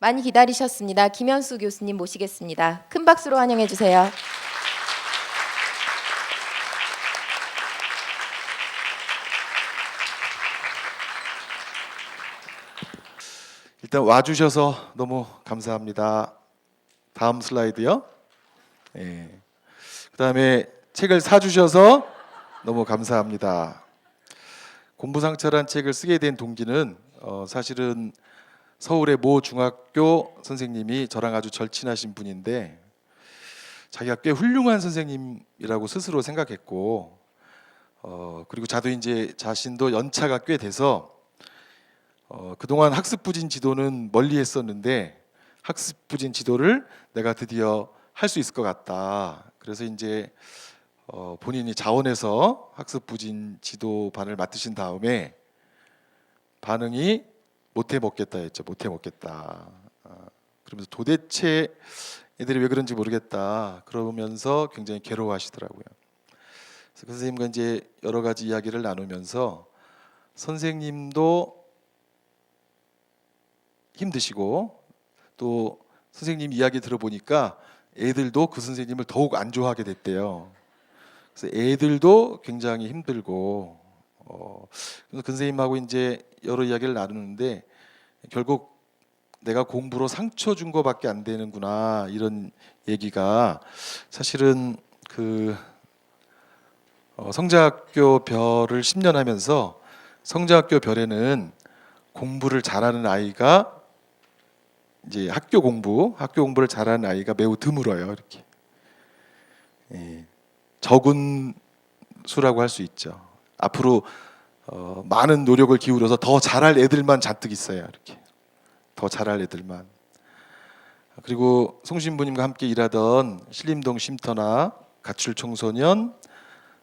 많이 기다리셨습니다. 김현수 교수님 모시겠습니다. 큰 박수로 환영해 주세요. 일단 와주셔서 너무 감사합니다. 다음 슬라이드요. 그다음에 책을 사주셔서 너무 감사합니다. 공부상처란 책을 쓰게 된 동기는 사실은 서울의 모 중학교 선생님이 저랑 아주 절친하신 분인데 자기가 꽤 훌륭한 선생님이라고 스스로 생각했고 그리고 자신도 연차가 꽤 돼서 그동안 학습부진 지도는 멀리 했었는데 학습부진 지도를 내가 드디어 할 수 있을 것 같다. 그래서 이제 본인이 자원해서 학습부진 지도반을 맡으신 다음에 반응이 못해 먹겠다 했죠. 못해 먹겠다. 그러면서 도대체 애들이 왜 그런지 모르겠다. 그러면서 굉장히 괴로워하시더라고요. 그래서 그 선생님과 이제 여러 가지 이야기를 나누면서 선생님도 힘드시고 또 선생님 이야기 들어보니까 애들도 그 선생님을 더욱 안 좋아하게 됐대요. 그래서 애들도 굉장히 힘들고 그래서 그 선생님하고 이제 여러 이야기를 나누는데 결국 내가 공부로 상처 준 거밖에 안 되는구나 이런 얘기가 사실은 그 성자학교 별을 10년 하면서 성자학교 별에는 공부를 잘하는 아이가 이제 학교 공부를 잘하는 아이가 매우 드물어요. 이렇게 적은 수라고 할 수 있죠. 앞으로 많은 노력을 기울여서 더 잘할 애들만 잔뜩 있어요. 이렇게 더 잘할 애들만. 그리고 송신부님과 함께 일하던 신림동 쉼터나 가출 청소년,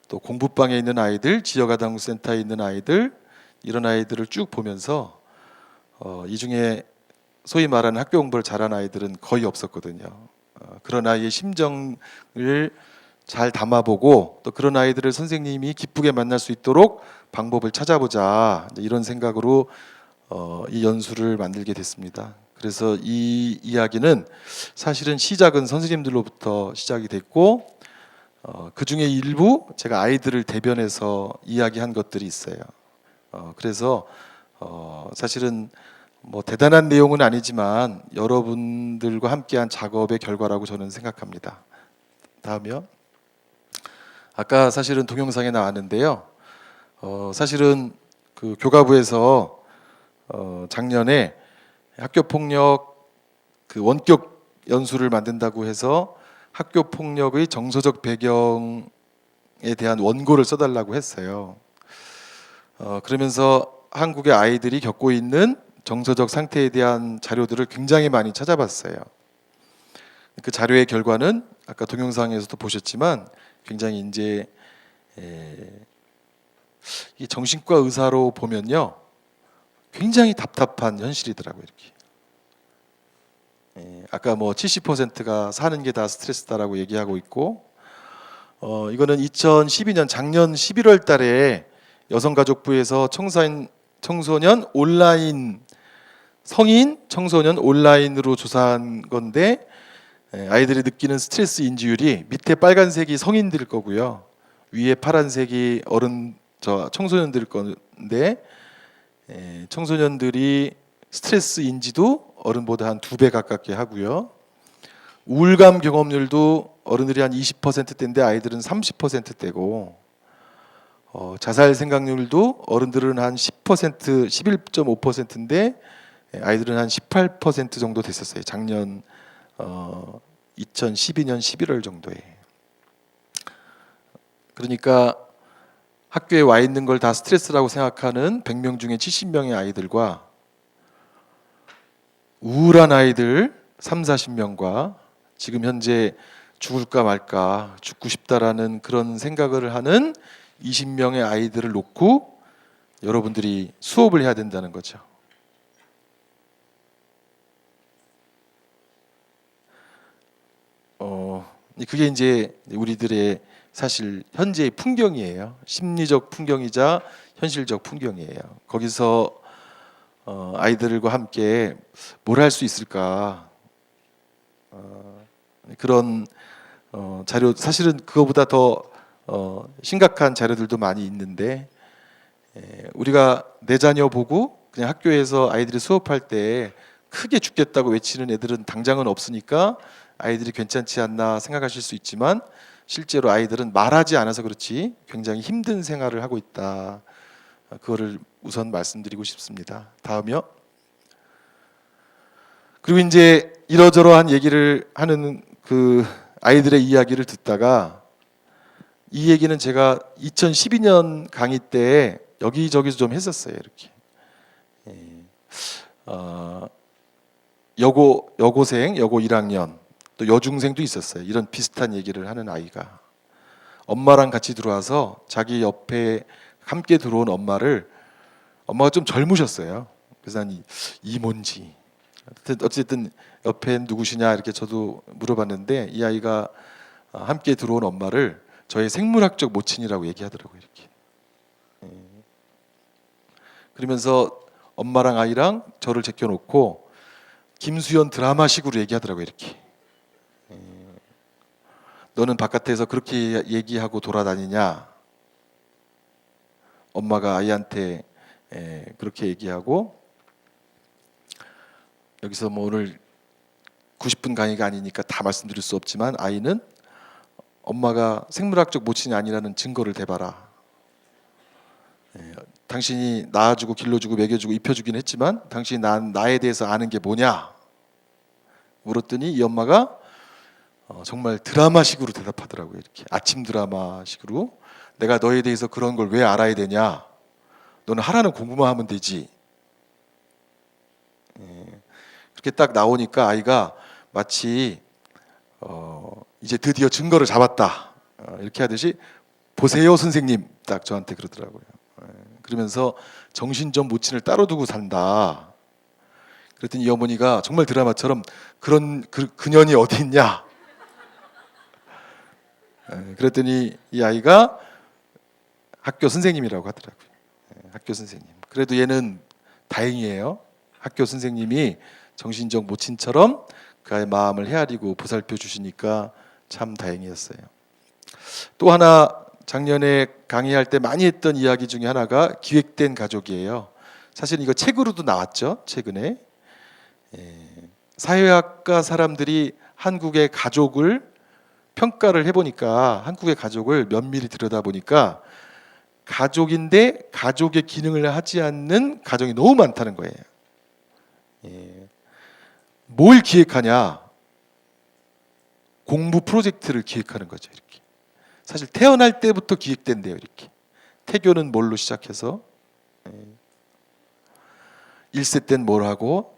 또 공부방에 있는 아이들, 지역아동센터에 있는 아이들 이런 아이들을 쭉 보면서 이 중에 소위 말하는 학교 공부를 잘하는 아이들은 거의 없었거든요. 그런 아이의 심정을 잘 담아보고 또 그런 아이들을 선생님이 기쁘게 만날 수 있도록 방법을 찾아보자 이런 생각으로 이 연수를 만들게 됐습니다. 그래서 이 이야기는 사실은 시작은 선생님들로부터 시작이 됐고 그 중에 일부 제가 아이들을 대변해서 이야기한 것들이 있어요. 그래서 사실은 뭐 대단한 내용은 아니지만 여러분들과 함께한 작업의 결과라고 저는 생각합니다. 다음이요. 아까 사실은 동영상에 나왔는데요. 사실은 그 교가부에서 작년에 학교 폭력 그 원격 연수를 만든다고 해서 학교 폭력의 정서적 배경에 대한 원고를 써달라고 했어요. 그러면서 한국의 아이들이 겪고 있는 정서적 상태에 대한 자료들을 굉장히 많이 찾아봤어요. 그 자료의 결과는 아까 동영상에서도 보셨지만 굉장히 이제 이 정신과 의사로 보면요 굉장히 답답한 현실이더라고요. 이렇게 아까 뭐 70%가 사는 게 다 스트레스다라고 얘기하고 있고 이거는 2012년 작년 11월 달에 여성가족부에서 청소년 온라인 성인 청소년 온라인으로 조사한 건데 아이들이 느끼는 스트레스 인지율이 밑에 빨간색이 성인들 거고요. 위에 파란색이 청소년들 건데 청소년들이 스트레스 인지도 어른보다 한 2배 가깝게 하고요. 우울감 경험률도 어른들이 한 20%대인데 아이들은 30%대고 자살 생각률도 어른들은 한 10%, 11.5%인데 아이들은 한 18% 정도 됐었어요. 작년 2012년 11월 정도에. 그러니까 학교에 와 있는 걸 다 스트레스라고 생각하는 100명 중에 70명의 아이들과 우울한 아이들 3, 40명과 지금 현재 죽을까 말까 죽고 싶다라는 그런 생각을 하는 20명의 아이들을 놓고 여러분들이 수업을 해야 된다는 거죠. 그게 이제 우리들의 사실 현재의 풍경이에요. 심리적 풍경이자 현실적 풍경이에요. 거기서 아이들과 함께 뭘 할 수 있을까 그런 자료 사실은 그거보다 더 심각한 자료들도 많이 있는데 우리가 내 자녀 보고 그냥 학교에서 아이들이 수업할 때 크게 죽겠다고 외치는 애들은 당장은 없으니까 아이들이 괜찮지 않나 생각하실 수 있지만 실제로 아이들은 말하지 않아서 그렇지 굉장히 힘든 생활을 하고 있다. 그거를 우선 말씀드리고 싶습니다. 다음이요. 그리고 이제 이러저러한 얘기를 하는 그 아이들의 이야기를 듣다가 이 얘기는 제가 2012년 강의 때 여기저기서 좀 했었어요. 이렇게 여고생, 여고 1학년 또 여중생도 있었어요. 이런 비슷한 얘기를 하는 아이가 엄마랑 같이 들어와서 자기 옆에 함께 들어온 엄마가 좀 젊으셨어요. 그래서 난 이모인지 어쨌든 옆에 누구시냐 이렇게 저도 물어봤는데 이 아이가 함께 들어온 엄마를 저의 생물학적 모친이라고 얘기하더라고요. 이렇게 그러면서 엄마랑 아이랑 저를 제껴놓고 김수현 드라마식으로 얘기하더라고요. 이렇게 너는 바깥에서 그렇게 얘기하고 돌아다니냐? 엄마가 아이한테 그렇게 얘기하고 여기서 뭐 오늘 90분 강의가 아니니까 다 말씀드릴 수 없지만 아이는 엄마가 생물학적 모친이 아니라는 증거를 대봐라. 당신이 낳아주고 길러주고 먹여주고 입혀주긴 했지만 당신이 나에 대해서 아는 게 뭐냐? 물었더니 이 엄마가 정말 드라마식으로 대답하더라고요. 이렇게 아침 드라마식으로 내가 너에 대해서 그런 걸 왜 알아야 되냐? 너는 하라는 공부만 하면 되지. 그렇게 딱 나오니까 아이가 마치 이제 드디어 증거를 잡았다 이렇게 하듯이 보세요 선생님 딱 저한테 그러더라고요. 그러면서 정신 좀 모친을 따로 두고 산다. 그랬더니 이 어머니가 정말 드라마처럼 그런 그년이 어디 있냐? 그랬더니 이 아이가 학교 선생님이라고 하더라고요. 학교 선생님. 그래도 얘는 다행이에요. 학교 선생님이 정신적 모친처럼 그 아이의 마음을 헤아리고 보살펴 주시니까 참 다행이었어요. 또 하나 작년에 강의할 때 많이 했던 이야기 중에 하나가 기획된 가족이에요. 사실 이거 책으로도 나왔죠. 최근에 사회학과 사람들이 한국의 가족을 평가를 해보니까 한국의 가족을 면밀히 들여다보니까 가족인데 가족의 기능을 하지 않는 가정이 너무 많다는 거예요. 뭘 기획하냐? 공부 프로젝트를 기획하는 거죠. 이렇게 사실 태어날 때부터 기획된대요. 이렇게 태교는 뭘로 시작해서 1세 때는 뭘 하고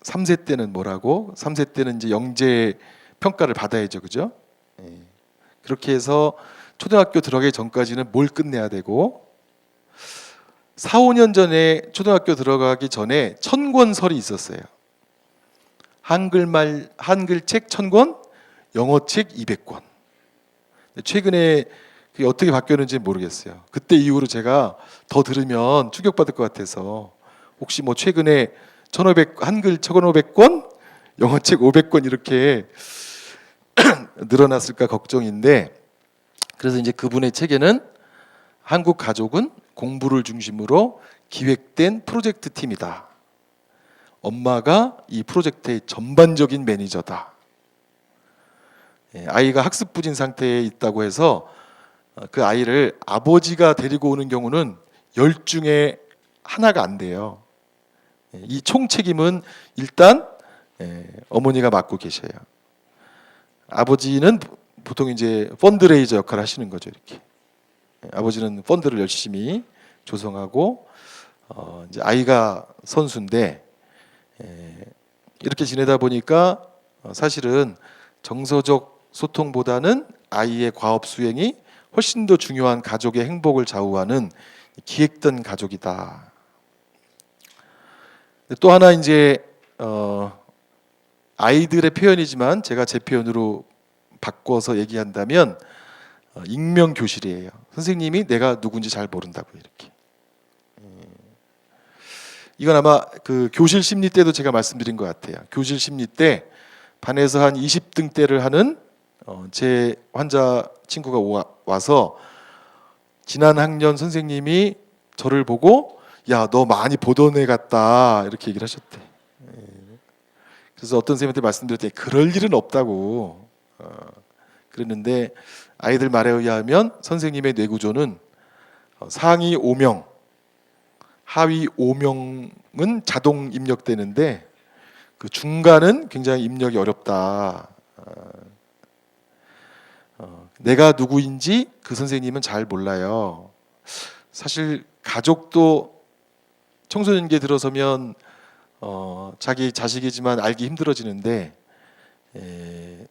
3세 때는 뭘 하고 3세 때는 이제 영재 평가를 받아야죠. 그죠? 그렇게 해서 초등학교 들어가기 전까지는 뭘 끝내야 되고 4, 5년 전에 초등학교 들어가기 전에 1000권설이 있었어요. 한글책 1000권, 영어책 200권. 최근에 그게 어떻게 바뀌었는지 모르겠어요. 그때 이후로 제가 더 들으면 충격받을 것 같아서 혹시 뭐 최근에 1500 한글 1500권, 영어책 500권 이렇게 늘어났을까 걱정인데 그래서 이제 그분의 책에는 한국 가족은 공부를 중심으로 기획된 프로젝트 팀이다. 엄마가 이 프로젝트의 전반적인 매니저다. 아이가 학습 부진 상태에 있다고 해서 그 아이를 아버지가 데리고 오는 경우는 10 중에 하나가 안 돼요. 이 총책임은 일단 어머니가 맡고 계셔요. 아버지는 보통 이제 펀드레이저 역할을 하시는 거죠. 이렇게 아버지는 펀드를 열심히 조성하고 이제 아이가 선수인데 이렇게 지내다 보니까 사실은 정서적 소통보다는 아이의 과업 수행이 훨씬 더 중요한 가족의 행복을 좌우하는 기획된 가족이다. 또 하나 이제 아이들의 표현이지만 제가 제 표현으로 바꿔서 얘기한다면 익명 교실이에요. 선생님이 내가 누군지 잘 모른다고 이렇게. 이건 아마 그 교실 심리 때도 제가 말씀드린 것 같아요. 교실 심리 때 반에서 한 20등대를 하는 제 환자 친구가 와서 지난 학년 선생님이 저를 보고 야, 너 많이 보던 애 같다 이렇게 얘기를 하셨대. 그래서 어떤 선생님한테 말씀드렸더니 그럴 일은 없다고 그랬는데, 아이들 말에 의하면 선생님의 뇌구조는 상위 5명, 하위 5명은 자동 입력되는데 그 중간은 굉장히 입력이 어렵다. 내가 누구인지 그 선생님은 잘 몰라요. 사실 가족도 청소년기에 들어서면 자기 자식이지만 알기 힘들어지는데,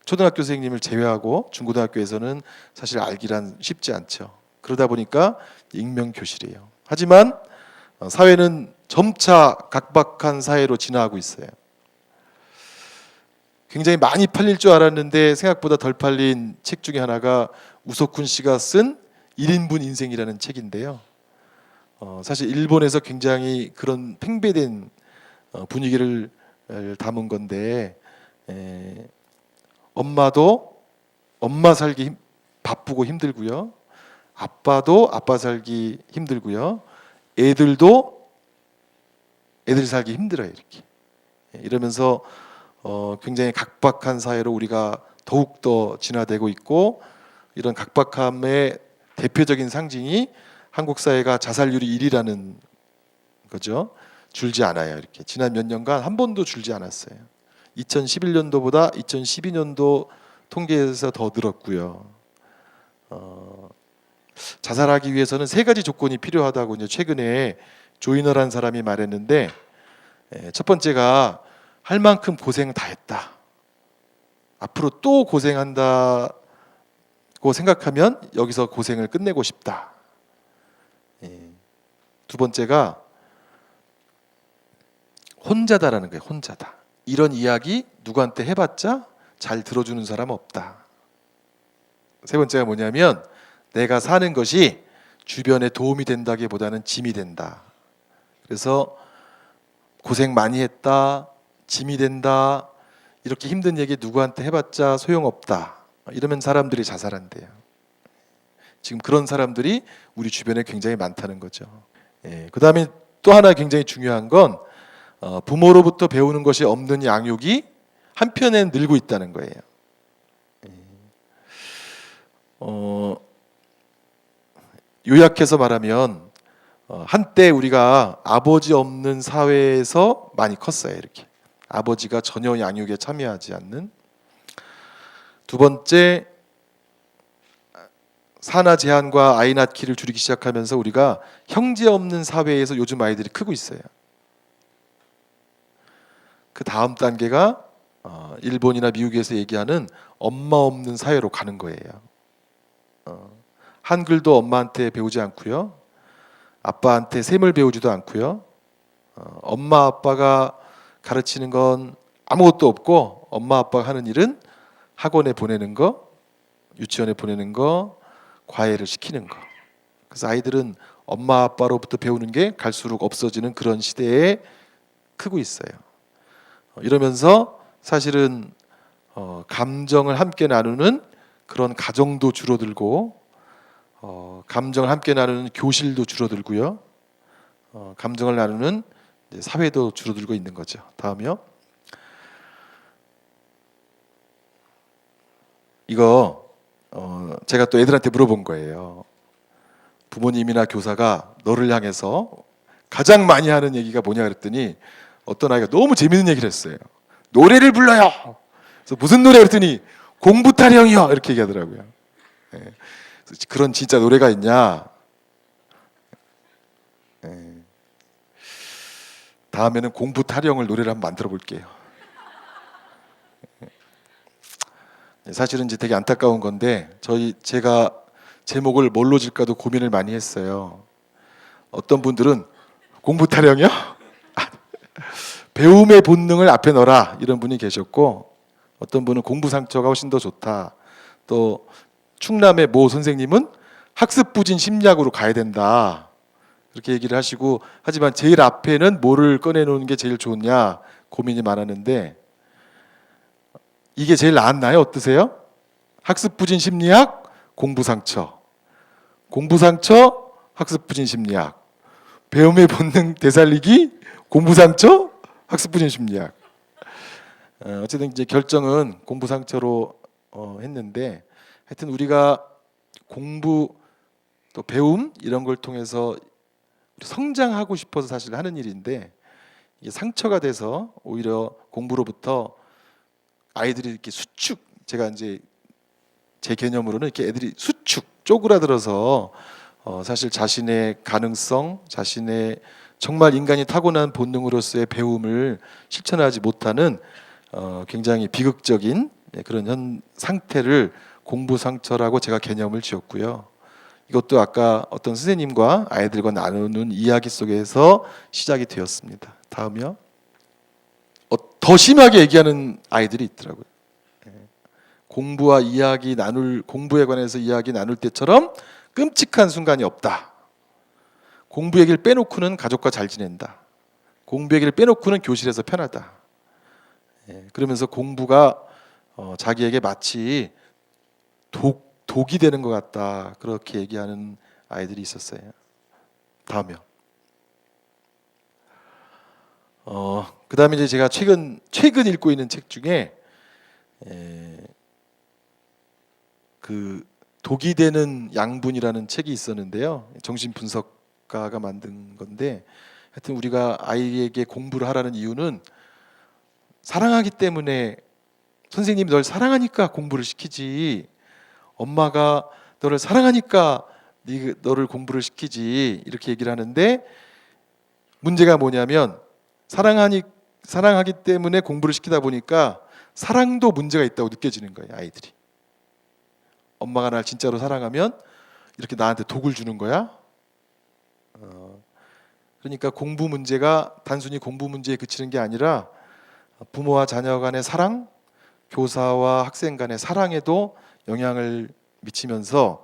초등학교 선생님을 제외하고 중고등학교에서는 사실 알기란 쉽지 않죠. 그러다 보니까 익명교실이에요. 하지만 사회는 점차 각박한 사회로 진화하고 있어요. 굉장히 많이 팔릴 줄 알았는데 생각보다 덜 팔린 책 중에 하나가 우소쿤 씨가 쓴 1인분 인생이라는 책인데요. 사실 일본에서 굉장히 그런 팽배된 분위기를 담은 건데, 엄마도 엄마 살기 바쁘고 힘들고요, 아빠도 아빠 살기 힘들고요, 애들도 애들 살기 힘들어요. 이렇게 이러면서 굉장히 각박한 사회로 우리가 더욱 더 진화되고 있고, 이런 각박함의 대표적인 상징이 한국 사회가 자살률이 1위라는 거죠. 줄지 않아요. 이렇게 지난 몇 년간 한 번도 줄지 않았어요. 2011년도보다 2012년도 통계에서 더 늘었고요. 자살하기 위해서는 세 가지 조건이 필요하다고 이제 최근에 조이너라는 사람이 말했는데, 첫 번째가 할 만큼 고생 다 했다. 앞으로 또 고생한다고 생각하면 여기서 고생을 끝내고 싶다. 두 번째가 혼자다라는 거예요. 혼자다. 이런 이야기 누구한테 해봤자 잘 들어주는 사람 없다. 세 번째가 뭐냐면 내가 사는 것이 주변에 도움이 된다기보다는 짐이 된다. 그래서 고생 많이 했다, 짐이 된다, 이렇게 힘든 얘기 누구한테 해봤자 소용없다, 이러면 사람들이 자살한대요. 지금 그런 사람들이 우리 주변에 굉장히 많다는 거죠. 그 다음에 또 하나 굉장히 중요한 건 부모로부터 배우는 것이 없는 양육이 한편엔 늘고 있다는 거예요. 요약해서 말하면 한때 우리가 아버지 없는 사회에서 많이 컸어요. 이렇게 아버지가 전혀 양육에 참여하지 않는. 두 번째, 산하 제한과 아이 낳기를 줄이기 시작하면서 우리가 형제 없는 사회에서 요즘 아이들이 크고 있어요. 그 다음 단계가 일본이나 미국에서 얘기하는 엄마 없는 사회로 가는 거예요. 한글도 엄마한테 배우지 않고요, 아빠한테 셈을 배우지도 않고요, 엄마 아빠가 가르치는 건 아무것도 없고 엄마 아빠가 하는 일은 학원에 보내는 거, 유치원에 보내는 거, 과외를 시키는 거. 그래서 아이들은 엄마 아빠로부터 배우는 게 갈수록 없어지는 그런 시대에 크고 있어요. 이러면서 사실은 감정을 함께 나누는 그런 가정도 줄어들고, 감정을 함께 나누는 교실도 줄어들고요, 감정을 나누는 사회도 줄어들고 있는 거죠. 다음이요. 이거 제가 또 애들한테 물어본 거예요. 부모님이나 교사가 너를 향해서 가장 많이 하는 얘기가 뭐냐 그랬더니 어떤 아이가 너무 재밌는 얘기를 했어요. 노래를 불러요. 그래서 무슨 노래 그랬더니 공부 타령이요, 이렇게 얘기하더라고요. 그런 진짜 노래가 있냐? 다음에는 공부 타령을 노래를 한번 만들어 볼게요. 사실은 이제 되게 안타까운 건데 제가 제목을 뭘로 질까도 고민을 많이 했어요. 어떤 분들은 공부 타령이요? 배움의 본능을 앞에 넣어라, 이런 분이 계셨고, 어떤 분은 공부 상처가 훨씬 더 좋다. 또 충남의 모 선생님은 학습 부진 심리학으로 가야 된다. 그렇게 얘기를 하시고, 하지만 제일 앞에는 뭐를 꺼내놓는 게 제일 좋냐 고민이 많았는데, 이게 제일 낫나요? 어떠세요? 학습부진 심리학, 공부상처. 공부상처, 학습부진 심리학. 배움의 본능 되살리기, 공부상처, 학습부진 심리학. 어쨌든 이제 결정은 공부상처로 했는데, 하여튼 우리가 공부 또 배움 이런 걸 통해서 성장하고 싶어서 사실 하는 일인데, 이게 상처가 돼서 오히려 공부로부터 아이들이 이렇게 수축, 제가 이제 제 개념으로는 이렇게 애들이 수축 쪼그라들어서 사실 자신의 가능성, 자신의 정말 인간이 타고난 본능으로서의 배움을 실천하지 못하는 굉장히 비극적인 그런 상태를 공부 상처라고 제가 개념을 지었고요. 이것도 아까 어떤 선생님과 아이들과 나누는 이야기 속에서 시작이 되었습니다. 다음이요. 더 심하게 얘기하는 아이들이 있더라고요. 공부에 관해서 이야기 나눌 때처럼 끔찍한 순간이 없다. 공부 얘기를 빼놓고는 가족과 잘 지낸다. 공부 얘기를 빼놓고는 교실에서 편하다. 그러면서 공부가 자기에게 마치 독이 되는 것 같다. 그렇게 얘기하는 아이들이 있었어요. 다음이요. 그다음에 이제 제가 최근 읽고 있는 책 중에 그 독이 되는 양분이라는 책이 있었는데요. 정신 분석가가 만든 건데, 하여튼 우리가 아이에게 공부를 하라는 이유는 사랑하기 때문에, 선생님이 널 사랑하니까 공부를 시키지, 엄마가 너를 사랑하니까 너를 공부를 시키지, 이렇게 얘기를 하는데, 문제가 뭐냐면 사랑하기 때문에 공부를 시키다 보니까 사랑도 문제가 있다고 느껴지는 거예요, 아이들이. 엄마가 날 진짜로 사랑하면 이렇게 나한테 독을 주는 거야? 그러니까 공부 문제가 단순히 공부 문제에 그치는 게 아니라 부모와 자녀 간의 사랑, 교사와 학생 간의 사랑에도 영향을 미치면서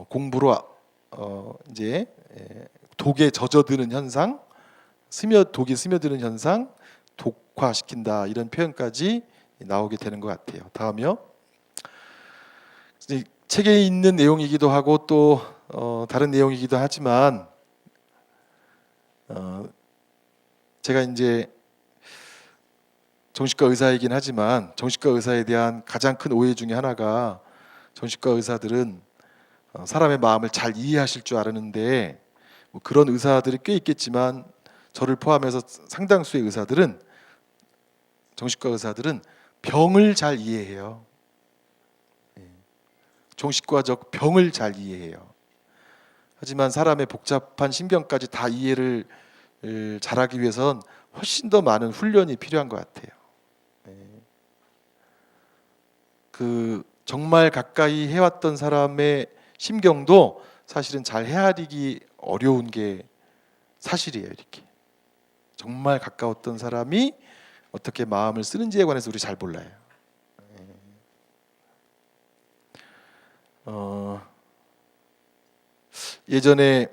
공부로 이제 독에 젖어드는 현상, 독이 스며드는 현상, 독화시킨다, 이런 표현까지 나오게 되는 것 같아요. 다음이요. 책에 있는 내용이기도 하고 또 다른 내용이기도 하지만, 제가 이제 정신과 의사이긴 하지만 정신과 의사에 대한 가장 큰 오해 중에 하나가, 정신과 의사들은 사람의 마음을 잘 이해하실 줄 알았는데, 뭐 그런 의사들이 꽤 있겠지만 저를 포함해서 상당수의 정신과 의사들은 병을 잘 이해해요. 정신과적 병을 잘 이해해요. 하지만 사람의 복잡한 신경까지 다 이해를 잘하기 위해선 훨씬 더 많은 훈련이 필요한 것 같아요. 그 정말 가까이 해왔던 사람의 심경도 사실은 잘 헤아리기 어려운 게 사실이에요. 이렇게 정말 가까웠던 사람이 어떻게 마음을 쓰는지에 관해서 우리 잘 몰라요. 예전에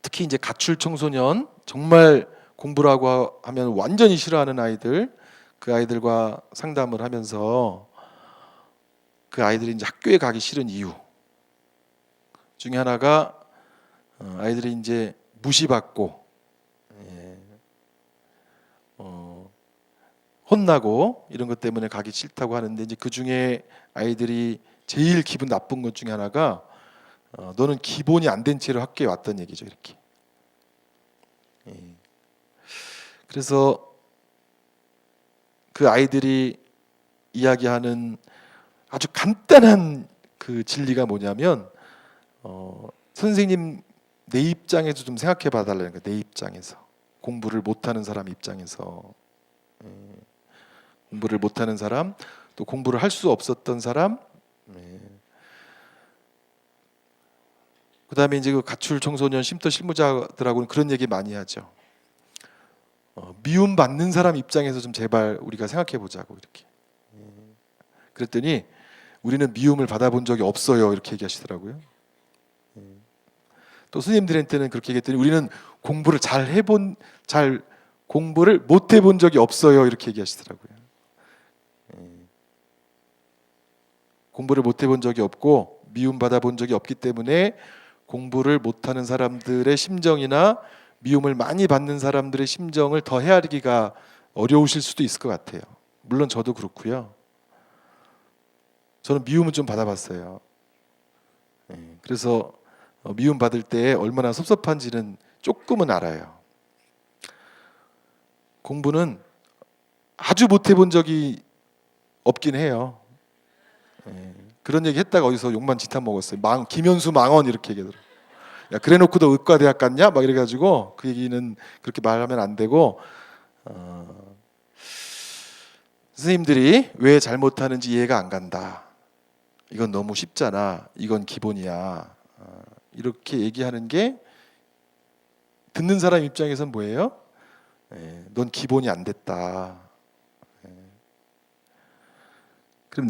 특히 이제 가출 청소년, 정말 공부라고 하면 완전히 싫어하는 아이들, 그 아이들과 상담을 하면서 그 아이들이 이제 학교에 가기 싫은 이유 중에 하나가, 아이들이 이제 무시받고 혼나고 이런 것 때문에 가기 싫다고 하는데, 이제 그 중에 아이들이 제일 기분 나쁜 것 중에 하나가 너는 기본이 안 된 채로 학교에 왔던 얘기죠. 이렇게. 그래서 그 아이들이 이야기하는 아주 간단한 그 진리가 뭐냐면, 선생님 내 입장에서 좀 생각해 봐달라는 거예요. 내 입장에서, 공부를 못하는 사람 입장에서, 공부를 못하는 사람, 또 공부를 할 수 없었던 사람, 그다음에 이제 그 가출 청소년 쉼터 실무자들하고는 그런 얘기 많이 하죠. 미움 받는 사람 입장에서 좀 제발 우리가 생각해 보자고, 이렇게. 그랬더니 우리는 미움을 받아본 적이 없어요, 이렇게 얘기하시더라고요. 또 스님들한테는 그렇게 얘기했더니 우리는 잘 공부를 못 해본 적이 없어요 이렇게 얘기하시더라고요. 공부를 못 해본 적이 없고 미움 받아본 적이 없기 때문에 공부를 못하는 사람들의 심정이나 미움을 많이 받는 사람들의 심정을 더 헤아리기가 어려우실 수도 있을 것 같아요. 물론 저도 그렇고요. 저는 미움은 좀 받아봤어요. 그래서 미움 받을 때 얼마나 섭섭한지는 조금은 알아요. 공부는 아주 못 해본 적이 없긴 해요. 그런 얘기 했다가 어디서 욕만 지탄 먹었어요. 김현수 망언 이렇게 얘기하더라고요. 야, 그래놓고 너 의과대학 갔냐? 막 이래가지고 그 얘기는 그렇게 말하면 안 되고 선생님들이 왜 잘못하는지 이해가 안 간다. 이건 너무 쉽잖아. 이건 기본이야. 이렇게 얘기하는 게 듣는 사람 입장에선 뭐예요? 넌 기본이 안 됐다. 그럼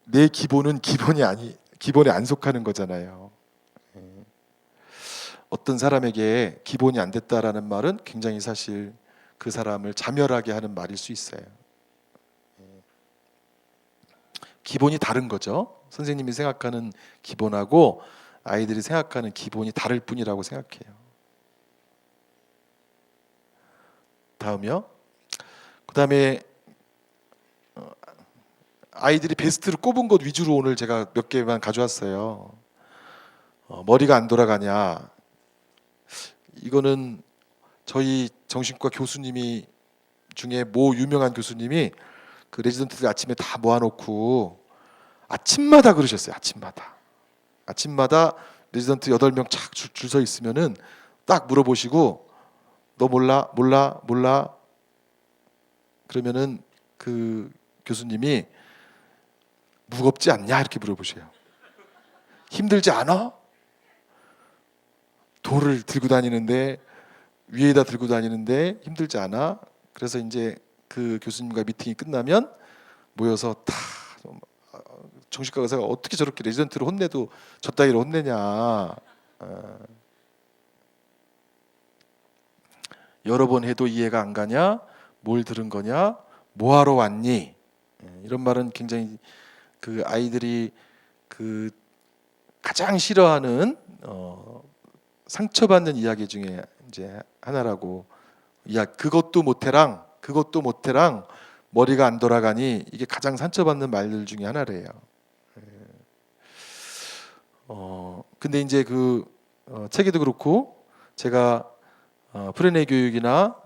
내 기본은 기본에 안 속하는 거잖아요. 어떤 사람에게 기본이 안 됐다라는 말은 굉장히 사실 그 사람을 자멸하게 하는 말일 수 있어요. 기본이 다른 거죠. 선생님이 생각하는 기본하고 아이들이 생각하는 기본이 다를 뿐이라고 생각해요. 다음이요. 그다음에 아이들이 베스트를 꼽은 것 위주로 오늘 제가 몇 개만 가져왔어요. 머리가 안 돌아가냐. 이거는 저희 정신과 교수님이 중에 모 유명한 교수님이 그 레지던트들 아침에 다 모아놓고 아침마다 그러셨어요. 아침마다 레지던트 8명 착 줄 서 있으면은 딱 물어보시고 너 몰라? 그러면은 그 교수님이 무겁지 않냐 이렇게 물어보셔요. 힘들지 않아? 돌을 들고 다니는데 위에다 들고 다니는데 힘들지 않아? 그래서 이제 그 교수님과 미팅이 끝나면 모여서 다 정신과 의사가 어떻게 저렇게 레지던트를 혼내도 저 따위로 혼내냐. 여러 번 해도 이해가 안 가냐? 뭘 들은 거냐? 뭐 하러 왔니? 이런 말은 굉장히 그 아이들이 그 가장 싫어하는 상처받는 이야기 중에 이제 하나라고. 야, 그것도 못해랑 머리가 안 돌아가니 이게 가장 상처받는 말들 중에 하나래요. 근데 이제 그 책에도 그렇고 제가 프레네 교육이나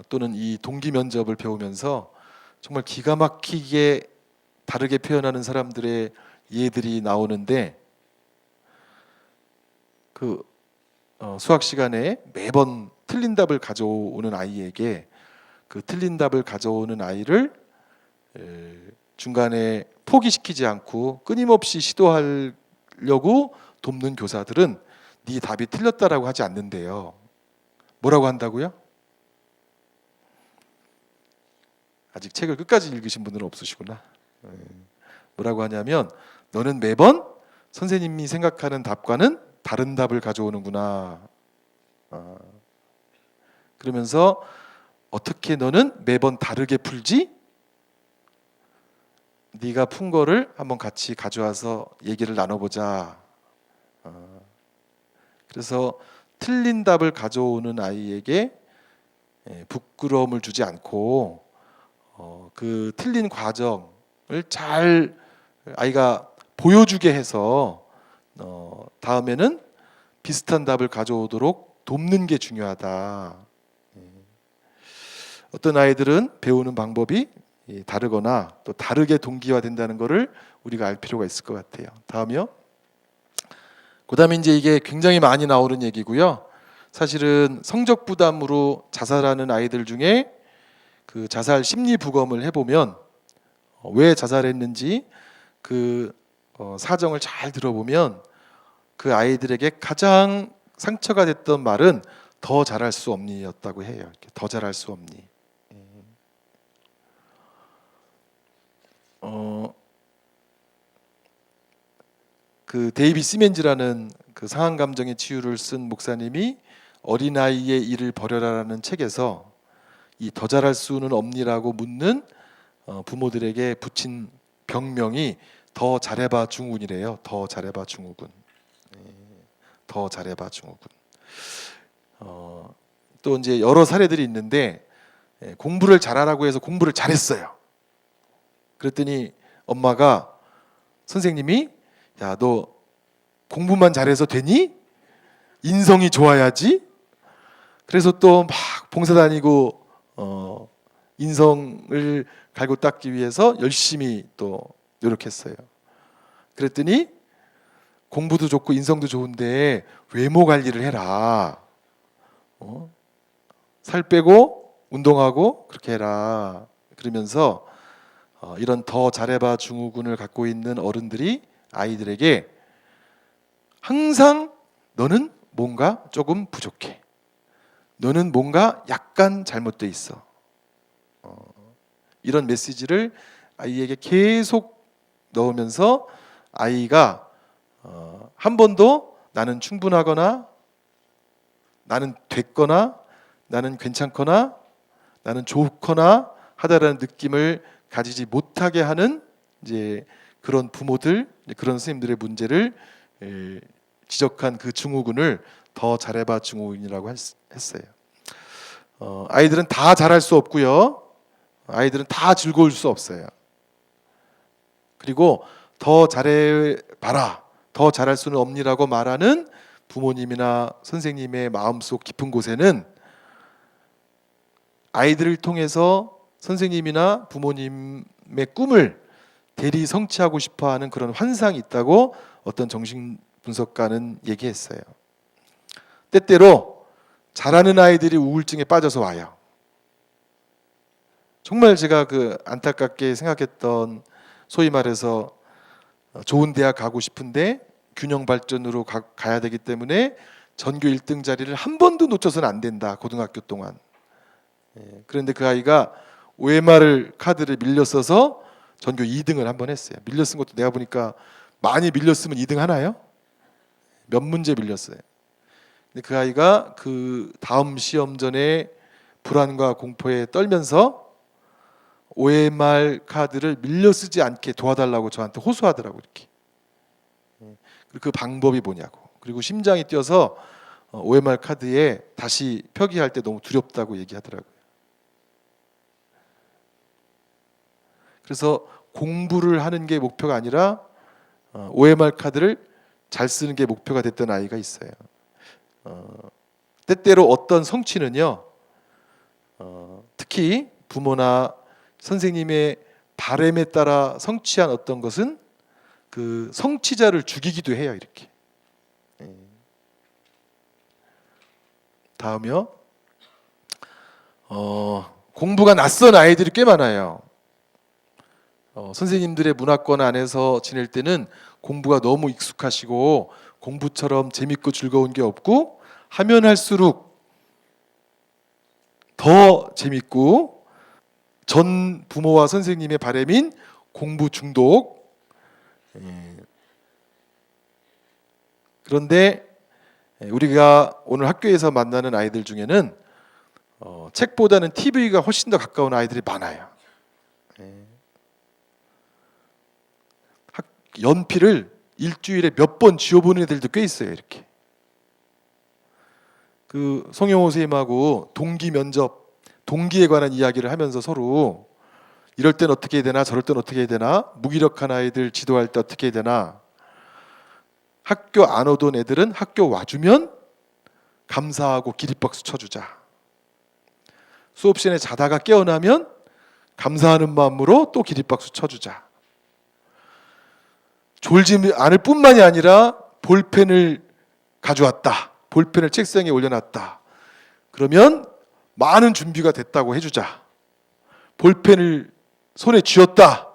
또는 이 동기 면접을 배우면서 정말 기가 막히게 다르게 표현하는 사람들의 예들이 나오는데 그 수학 시간에 매번 틀린 답을 가져오는 아이에게 그 틀린 답을 가져오는 아이를 중간에 포기시키지 않고 끊임없이 시도하려고 돕는 교사들은 네 답이 틀렸다라고 하지 않는데요. 뭐라고 한다고요? 아직 책을 끝까지 읽으신 분들은 없으시구나. 뭐라고 하냐면 너는 매번 선생님이 생각하는 답과는 다른 답을 가져오는구나. 그러면서 어떻게 너는 매번 다르게 풀지? 네가 푼 거를 한번 같이 가져와서 얘기를 나눠보자. 그래서 틀린 답을 가져오는 아이에게 부끄러움을 주지 않고 그 틀린 과정을 잘 아이가 보여주게 해서 다음에는 비슷한 답을 가져오도록 돕는 게 중요하다. 어떤 아이들은 배우는 방법이 다르거나 또 다르게 동기화된다는 것을 우리가 알 필요가 있을 것 같아요. 다음이요. 그다음에 이제 이게 굉장히 많이 나오는 얘기고요. 사실은 성적 부담으로 자살하는 아이들 중에 그 자살 심리 부검을 해보면 왜 자살했는지 그 사정을 잘 들어보면 그 아이들에게 가장 상처가 됐던 말은 더 잘할 수 없니였다고 해요. 더 잘할 수 없니. 그 데이비 시멘즈라는 그 그 상한 감정의 치유를 쓴 목사님이 어린아이의 일을 버려라라는 책에서 이 더 잘할 수는 없니라고 묻는 부모들에게 붙인 병명이 더 잘해봐 증후군이래요. 더 잘해봐 증후군. 더 잘해봐 증후군. 또 이제 여러 사례들이 있는데 공부를 잘하라고 해서 공부를 잘했어요. 그랬더니 엄마가 선생님이 야, 너 공부만 잘해서 되니? 인성이 좋아야지. 그래서 또 막 봉사 다니고 인성을 갈고 닦기 위해서 열심히 또 노력했어요. 그랬더니 공부도 좋고 인성도 좋은데 외모 관리를 해라. 살 빼고 운동하고 그렇게 해라. 그러면서 이런 더 잘해봐 증후군을 갖고 있는 어른들이 아이들에게 항상 너는 뭔가 조금 부족해. 너는 뭔가 약간 잘못돼 있어. 이런 메시지를 아이에게 계속 넣으면서 아이가 한 번도 나는 충분하거나 나는 됐거나 나는 괜찮거나 나는 좋거나 하다라는 느낌을 가지지 못하게 하는 이제 그런 부모들, 그런 선생님들의 문제를 지적한 그 증후군을 더 잘해봐 증후군이라고 했어요. 아이들은 다 잘할 수 없고요. 아이들은 다 즐거울 수 없어요. 그리고 더 잘해봐라, 더 잘할 수는 없니라고 말하는 부모님이나 선생님의 마음속 깊은 곳에는 아이들을 통해서 선생님이나 부모님의 꿈을 대리 성취하고 싶어하는 그런 환상이 있다고 어떤 정신분석가는 얘기했어요. 때때로 잘하는 아이들이 우울증에 빠져서 와요. 정말 제가 그 안타깝게 생각했던, 소위 말해서 좋은 대학 가고 싶은데 균형 발전으로 가야 되기 때문에 전교 1등 자리를 한 번도 놓쳐서는 안 된다, 고등학교 동안. 그런데 그 아이가 OMR 카드를 밀려 써서 전교 2등을 한 번 했어요. 밀려 쓴 것도 내가 보니까 많이 밀려 쓰면 2등 하나요? 몇 문제 밀렸어요. 근데 그 아이가 그 다음 시험 전에 불안과 공포에 떨면서 OMR 카드를 밀려 쓰지 않게 도와달라고 저한테 호소하더라고, 이렇게. 그 방법이 뭐냐고. 그리고 심장이 뛰어서 OMR 카드에 다시 표기할 때 너무 두렵다고 얘기하더라고요. 그래서 공부를 하는 게 목표가 아니라 OMR 카드를 잘 쓰는 게 목표가 됐던 아이가 있어요. 때때로 어떤 성취는요, 특히 부모나 선생님의 바람에 따라 성취한 어떤 것은 그 성취자를 죽이기도 해요, 이렇게. 다음이요. 공부가 낯선 아이들이 꽤 많아요. 선생님들의 문화권 안에서 지낼 때는 공부가 너무 익숙하시고 공부처럼 재밌고 즐거운 게 없고 하면 할수록 더 재밌고, 전 부모와 선생님의 바람인 공부 중독. 그런데 우리가 오늘 학교에서 만나는 아이들 중에는 책보다는 TV가 훨씬 더 가까운 아이들이 많아요. 연필을 일주일에 몇 번 지워보는 애들도 꽤 있어요, 이렇게. 그 송영호 선생님하고 동기 면접, 동기에 관한 이야기를 하면서 서로 이럴 땐 어떻게 해야 되나, 저럴 땐 어떻게 해야 되나, 무기력한 아이들 지도할 때 어떻게 해야 되나, 학교 안 오던 애들은 학교 와주면 감사하고 기립박수 쳐주자, 수업 시간에 자다가 깨어나면 감사하는 마음으로 또 기립박수 쳐주자, 졸지 않을 뿐만이 아니라 볼펜을 가져왔다, 볼펜을 책상에 올려놨다, 그러면 많은 준비가 됐다고 해주자, 볼펜을 손에 쥐었다,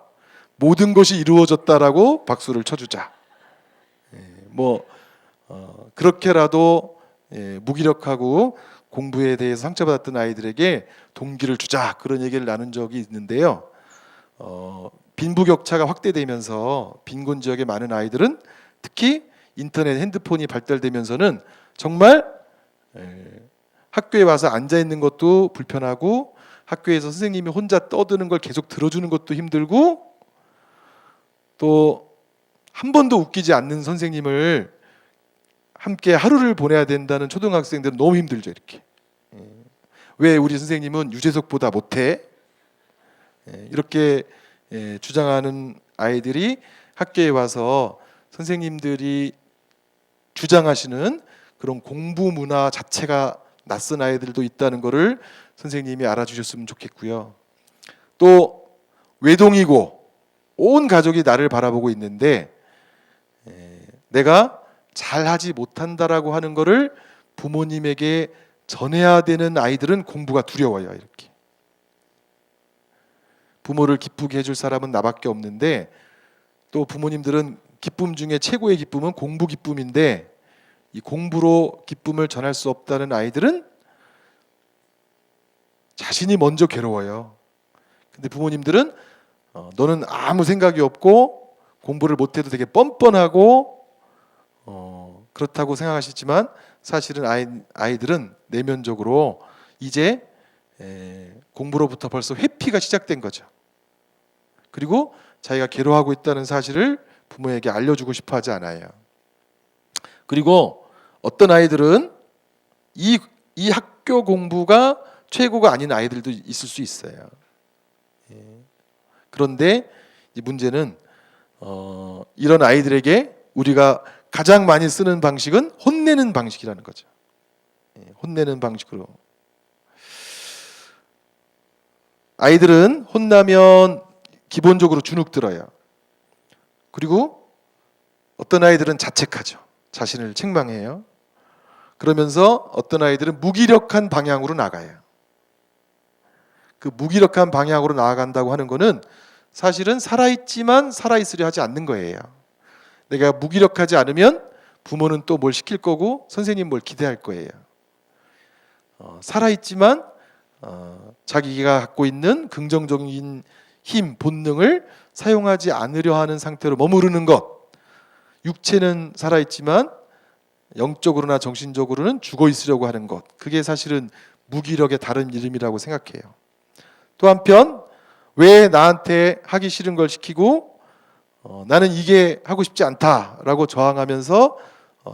모든 것이 이루어졌다라고 박수를 쳐주자. 그렇게라도 무기력하고 공부에 대해서 상처받았던 아이들에게 동기를 주자, 그런 얘기를 나눈 적이 있는데요. 빈부격차가 확대되면서 빈곤 지역의 많은 아이들은 특히 인터넷, 핸드폰이 발달되면서는 정말 학교에 와서 앉아 있는 것도 불편하고 학교에서 선생님이 혼자 떠드는 걸 계속 들어주는 것도 힘들고 또 한 번도 웃기지 않는 선생님을 함께 하루를 보내야 된다는 초등학생들은 너무 힘들죠. 이렇게 왜 우리 선생님은 유재석보다 못해? 이렇게 주장하는 아이들이 학교에 와서 선생님들이 주장하시는 그런 공부 문화 자체가 낯선 아이들도 있다는 것을 선생님이 알아주셨으면 좋겠고요. 또 외동이고 온 가족이 나를 바라보고 있는데 내가 잘하지 못한다라고 하는 것을 부모님에게 전해야 되는 아이들은 공부가 두려워요. 이렇게 부모를 기쁘게 해줄 사람은 나밖에 없는데 또 부모님들은 기쁨 중에 최고의 기쁨은 공부 기쁨인데 이 공부로 기쁨을 전할 수 없다는 아이들은 자신이 먼저 괴로워요. 근데 부모님들은 너는 아무 생각이 없고 공부를 못해도 되게 뻔뻔하고 그렇다고 생각하시지만 사실은 아이들은 내면적으로 이제 공부로부터 벌써 회피가 시작된 거죠. 그리고 자기가 괴로워하고 있다는 사실을 부모에게 알려주고 싶어 하지 않아요. 그리고 어떤 아이들은 이 학교 공부가 최고가 아닌 아이들도 있을 수 있어요. 그런데 이 문제는 이런 아이들에게 우리가 가장 많이 쓰는 방식은 혼내는 방식이라는 거죠. 혼내는 방식으로. 아이들은 혼나면 기본적으로 주눅들어요. 그리고 어떤 아이들은 자책하죠. 자신을 책망해요. 그러면서 어떤 아이들은 무기력한 방향으로 나가요. 그 무기력한 방향으로 나아간다고 하는 것은 사실은 살아있지만 살아있으려 하지 않는 거예요. 내가 무기력하지 않으면 부모는 또 뭘 시킬 거고 선생님 뭘 기대할 거예요. 살아있지만 자기가 갖고 있는 긍정적인 힘, 본능을 사용하지 않으려 하는 상태로 머무르는 것. 육체는 살아있지만 영적으로나 정신적으로는 죽어 있으려고 하는 것. 그게 사실은 무기력의 다른 이름이라고 생각해요. 또 한편 왜 나한테 하기 싫은 걸 시키고 나는 이게 하고 싶지 않다라고 저항하면서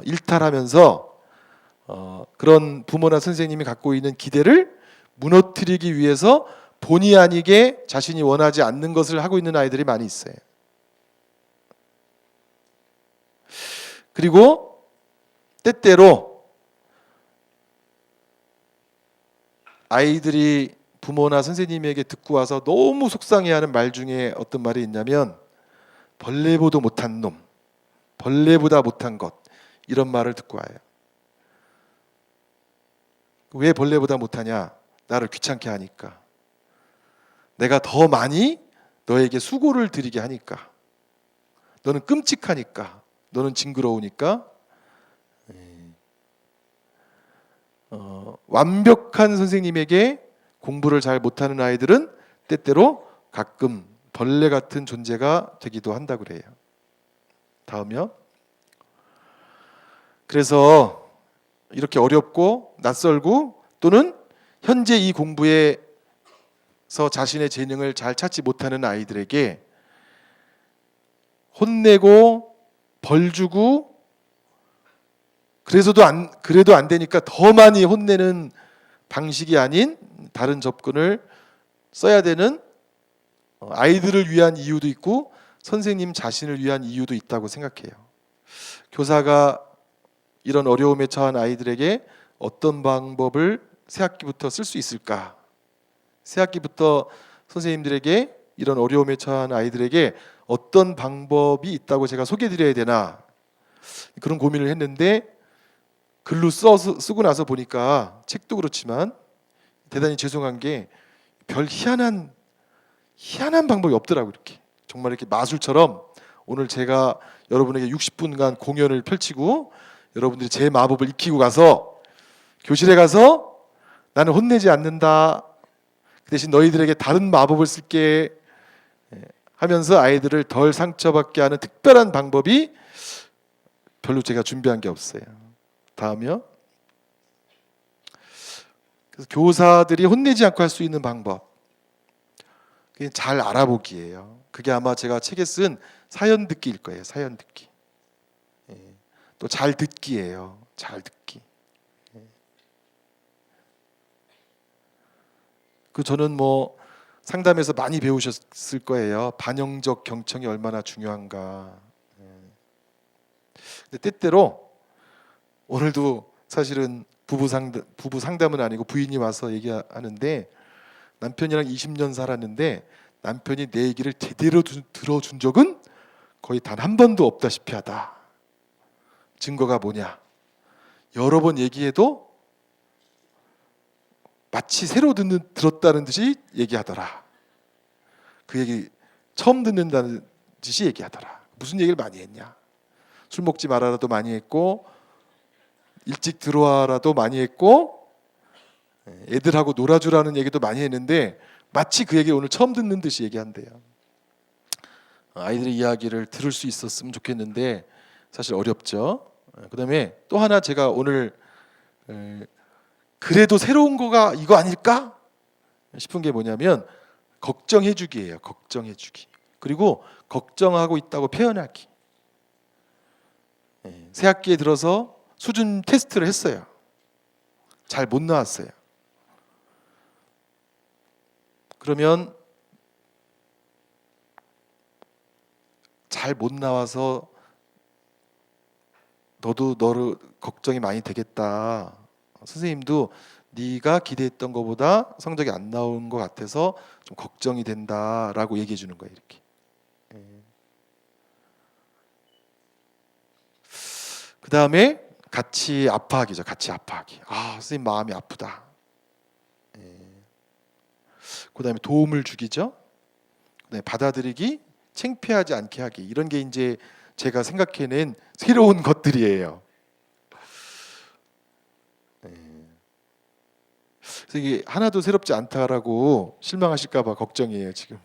일탈하면서 그런 부모나 선생님이 갖고 있는 기대를 무너뜨리기 위해서 본의 아니게 자신이 원하지 않는 것을 하고 있는 아이들이 많이 있어요. 그리고 때때로 아이들이 부모나 선생님에게 듣고 와서 너무 속상해하는 말 중에 어떤 말이 있냐면 벌레보다 못한 놈, 벌레보다 못한 것, 이런 말을 듣고 와요. 왜 벌레보다 못하냐? 나를 귀찮게 하니까. 내가 더 많이 너에게 수고를 드리게 하니까. 너는 끔찍하니까. 너는 징그러우니까. 완벽한 선생님에게 공부를 잘 못하는 아이들은 때때로 가끔 벌레 같은 존재가 되기도 한다 그래요. 다음이요. 그래서 이렇게 어렵고 낯설고 또는 현재 이 공부에서 자신의 재능을 잘 찾지 못하는 아이들에게 혼내고 벌 주고 그래도 안 되니까 더 많이 혼내는 방식이 아닌 다른 접근을 써야 되는 아이들을 위한 이유도 있고 선생님 자신을 위한 이유도 있다고 생각해요. 교사가 이런 어려움에 처한 아이들에게 어떤 방법을 새학기부터 쓸 수 있을까? 새학기부터 선생님들에게 이런 어려움에 처한 아이들에게 어떤 방법이 있다고 제가 소개해드려야 되나? 그런 고민을 했는데 글로 쓰고 나서 보니까 책도 그렇지만 대단히 죄송한 게 별 희한한 방법이 없더라고요. 이렇게 정말 이렇게 마술처럼 오늘 제가 여러분에게 60분간 공연을 펼치고 여러분들이 제 마법을 익히고 가서 교실에 가서 나는 혼내지 않는다. 그 대신 너희들에게 다른 마법을 쓸게 하면서 아이들을 덜 상처받게 하는 특별한 방법이 별로 제가 준비한 게 없어요. 다음이요. 그래서 교사들이 혼내지 않고 할 수 있는 방법, 그게 잘 알아보기예요. 그게 아마 제가 책에 쓴 사연 듣기일 거예요. 사연 듣기. 또 잘 듣기예요. 잘 듣기. 그 저는 뭐 상담에서 많이 배우셨을 거예요. 반영적 경청이 얼마나 중요한가. 근데 때때로 오늘도 사실은 부부 상담은 아니고 부인이 와서 얘기하는데, 남편이랑 20년 살았는데 남편이 내 얘기를 제대로 들어준 적은 거의 단 한 번도 없다시피 하다. 증거가 뭐냐? 여러 번 얘기해도 마치 새로 들었다는 듯이 얘기하더라. 그 얘기 처음 듣는다는 듯이 얘기하더라. 무슨 얘기를 많이 했냐? 술 먹지 말아라도 많이 했고, 일찍 들어와라도 많이 했고, 애들하고 놀아주라는 얘기도 많이 했는데 마치 그 얘기 오늘 처음 듣는 듯이 얘기한대요. 아이들의 이야기를 들을 수 있었으면 좋겠는데 사실 어렵죠. 그다음에 또 하나 제가 오늘 그래도 새로운 거가 이거 아닐까 싶은 게 뭐냐면 걱정해주기예요. 걱정해주기. 그리고 걱정하고 있다고 표현하기. 새 학기에 들어서 수준 테스트를 했어요. 잘 못 나왔어요. 그러면 잘 못 나와서 너도 너를 걱정이 많이 되겠다. 선생님도 네가 기대했던 것보다 성적이 안 나온 것 같아서 좀 걱정이 된다라고 얘기해 주는 거예요. 이렇게. 그 다음에 같이 아파하기죠. 같이 아파하기. 아, 선생님 마음이 아프다. 그 다음에 도움을 주기죠. 그다음에 받아들이기, 창피하지 않게 하기. 이런 게 이제 제가 생각해낸 새로운 것들이에요. 그래서 이게 하나도 새롭지 않다라고 실망하실까봐 걱정이에요 지금.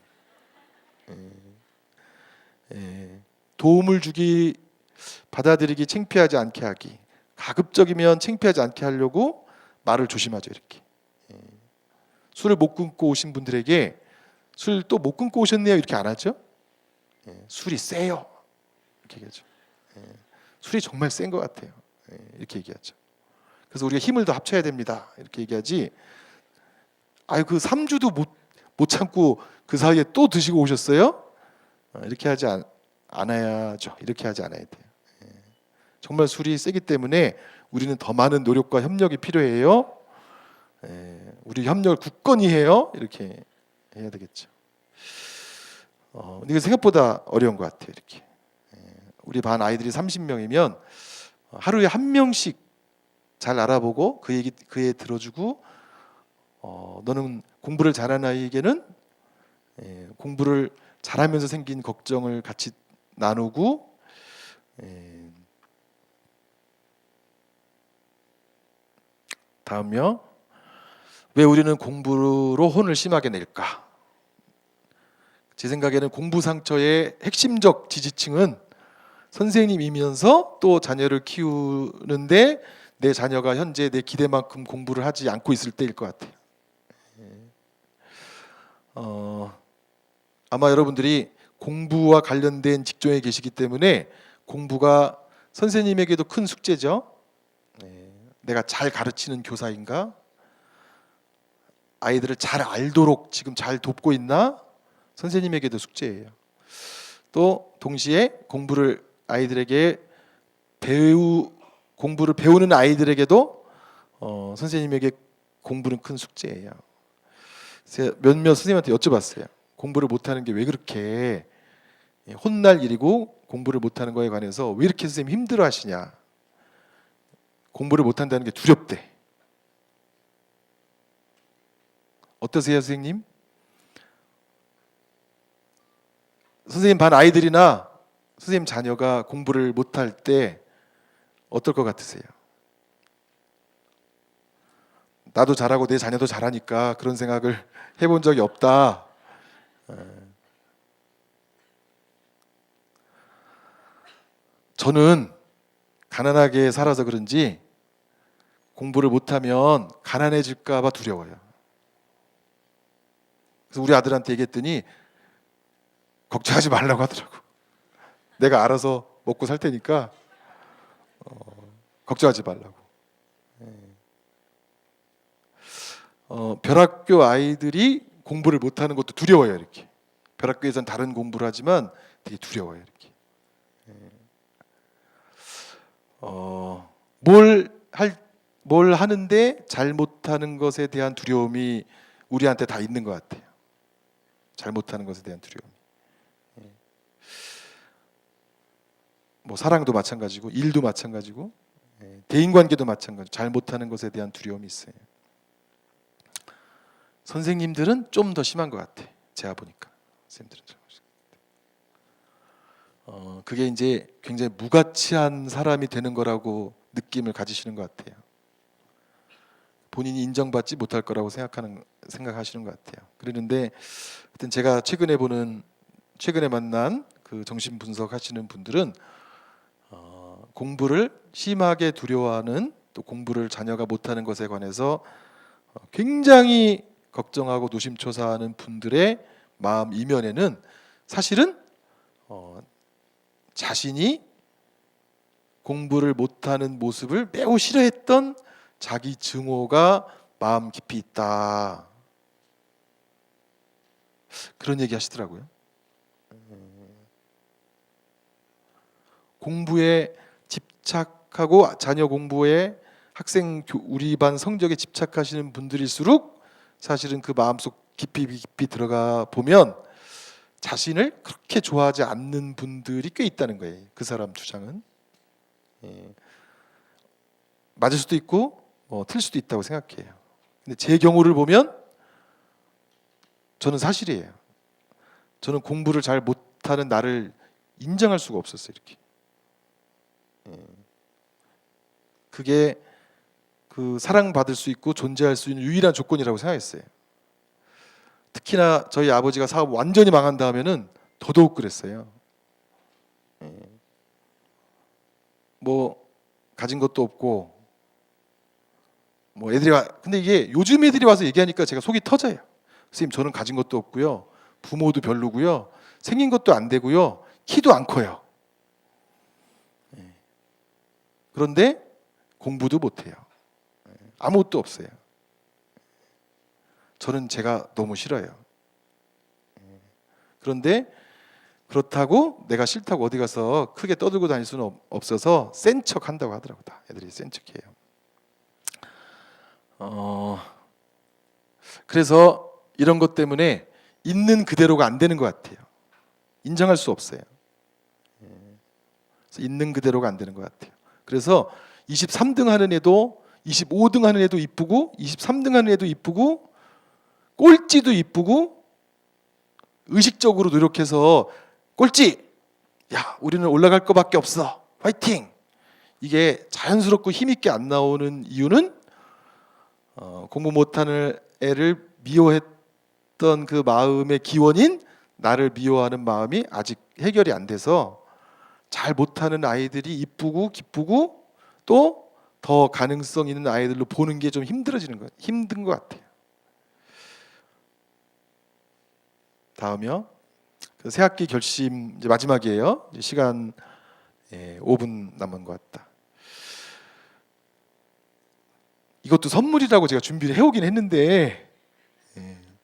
도움을 주기, 받아들이기, 창피하지 않게 하기. 가급적이면 창피하지 않게 하려고 말을 조심하죠. 이렇게. 술을 못 끊고 오신 분들에게 술 또 못 끊고 오셨네요 이렇게 안 하죠. 술이 세요 이렇게 얘기하죠. 술이 정말 센 것 같아요. 이렇게 얘기하죠. 그래서 우리가 힘을 더 합쳐야 됩니다 이렇게 얘기하지. 아유 그 3주도 못 참고 그 사이에 또 드시고 오셨어요? 이렇게 하지 않아야죠. 이렇게 하지 않아야 돼요. 정말 술이 세기 때문에 우리는 더 많은 노력과 협력이 필요해요. 우리 협력을 굳건히 해요. 이렇게 해야 되겠죠. 이게 생각보다 어려운 것 같아요. 이렇게 우리 반 아이들이 30명이면 하루에 한 명씩 잘 알아보고 그 얘기 그애 들어주고, 너는 공부를 잘하는 아이에게는 공부를 잘하면서 생긴 걱정을 같이 나누고, 다음요. 왜 우리는 공부로 혼을 심하게 낼까? 제 생각에는 공부 상처의 핵심적 지지층은 선생님이면서 또 자녀를 키우는데 내 자녀가 현재 내 기대만큼 공부를 하지 않고 있을 때일 것 같아요. 아마 여러분들이 공부와 관련된 직종에 계시기 때문에 공부가 선생님에게도 큰 숙제죠. 내가 잘 가르치는 교사인가? 아이들을 잘 알도록 지금 잘 돕고 있나? 선생님에게도 숙제예요. 또 동시에 공부를 아이들에게 공부를 배우는 아이들에게도 선생님에게 공부는 큰 숙제예요. 제가 몇몇 선생님한테 여쭤봤어요. 공부를 못하는 게 왜 그렇게 혼날 일이고 공부를 못하는 거에 관해서 왜 이렇게 선생님 힘들어하시냐? 공부를 못한다는 게 두렵대. 어떠세요, 선생님? 선생님 반 아이들이나 선생님 자녀가 공부를 못할 때 어떨 것 같으세요? 나도 잘하고 내 자녀도 잘하니까 그런 생각을 해본 적이 없다. 저는 가난하게 살아서 그런지 공부를 못하면 가난해질까 봐 두려워요. 그래서 우리 아들한테 얘기했더니 걱정하지 말라고 하더라고. 내가 알아서 먹고 살 테니까 걱정하지 말라고. 별학교 아이들이 공부를 못하는 것도 두려워요. 이렇게 별학교에선 다른 공부를 하지만 되게 두려워요. 이렇게 뭘 하는데 잘 못하는 것에 대한 두려움이 우리한테 다 있는 것 같아요. 잘 못하는 것에 대한 두려움. 뭐 사랑도 마찬가지고 일도 마찬가지고 대인관계도 마찬가지고 잘 못하는 것에 대한 두려움이 있어요. 선생님들은 좀 더 심한 것 같아. 제가 보니까 선생님들은 좀 그게 이제 굉장히 무가치한 사람이 되는 거라고 느낌을 가지시는 것 같아요. 본인이 인정받지 못할 거라고 생각하시는 것 같아요. 그러는데 하여튼 제가 최근에 만난 그 정신 분석하시는 분들은 공부를 심하게 두려워하는 또 공부를 자녀가 못하는 것에 관해서 굉장히 걱정하고 노심초사하는 분들의 마음 이면에는 사실은 자신이 공부를 못하는 모습을 매우 싫어했던 자기 증오가 마음 깊이 있다. 그런 얘기 하시더라고요. 공부에 집착하고 자녀 공부에 우리 반 성적에 집착하시는 분들일수록 사실은 그 마음속 깊이 들어가 보면 자신을 그렇게 좋아하지 않는 분들이 꽤 있다는 거예요. 그 사람 주장은 맞을 수도 있고 틀릴 수도 있다고 생각해요. 근데 제 경우를 보면 저는 사실이에요. 저는 공부를 잘 못하는 나를 인정할 수가 없었어요. 이렇게 그게 그 사랑받을 수 있고 존재할 수 있는 유일한 조건이라고 생각했어요. 특히나 저희 아버지가 사업 완전히 망한 다음에는 더더욱 그랬어요. 뭐 가진 것도 없고 뭐 근데 이게 요즘 애들이 와서 얘기하니까 제가 속이 터져요. 선생님 저는 가진 것도 없고요, 부모도 별로고요, 생긴 것도 안 되고요, 키도 안 커요. 그런데 공부도 못해요. 아무것도 없어요. 저는 제가 너무 싫어요. 그런데 그렇다고 내가 싫다고 어디 가서 크게 떠들고 다닐 수는 없어서 센 척 한다고 하더라고. 다 애들이 센 척해요. 그래서 이런 것 때문에 있는 그대로가 안 되는 것 같아요. 인정할 수 없어요. 그래서 있는 그대로가 안 되는 것 같아요. 그래서 23등 하는 애도 25등 하는 애도 이쁘고 23등 하는 애도 이쁘고 꼴찌도 이쁘고 의식적으로 노력해서 꼴찌! 야, 우리는 올라갈 거밖에 없어. 화이팅! 이게 자연스럽고 힘있게 안 나오는 이유는 공부 못하는 애를 미워했던 그 마음의 기원인 나를 미워하는 마음이 아직 해결이 안 돼서 잘 못하는 아이들이 이쁘고 기쁘고 또 더 가능성 있는 아이들로 보는 게 좀 힘든 것 같아요. 다음이요. 그 새학기 결심 이제 마지막이에요. 이제 시간 5분 남은 것 같다. 이것도 선물이라고 제가 준비를 해오긴 했는데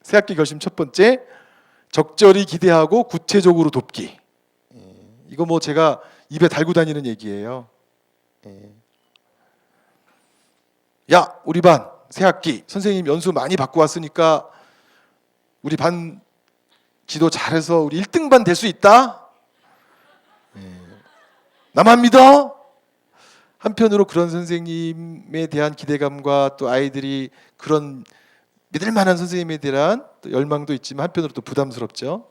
새학기 결심 첫 번째, 적절히 기대하고 구체적으로 돕기. 이거 뭐 제가 입에 달고 다니는 얘기예요. 야, 우리 반 새학기 선생님 연수 많이 받고 왔으니까 우리 반 지도 잘해서 우리 1등 반 될 수 있다. 나만 믿어. 한편으로 그런 선생님에 대한 기대감과 또 아이들이 그런 믿을 만한 선생님에 대한 또 열망도 있지만 한편으로 또 부담스럽죠.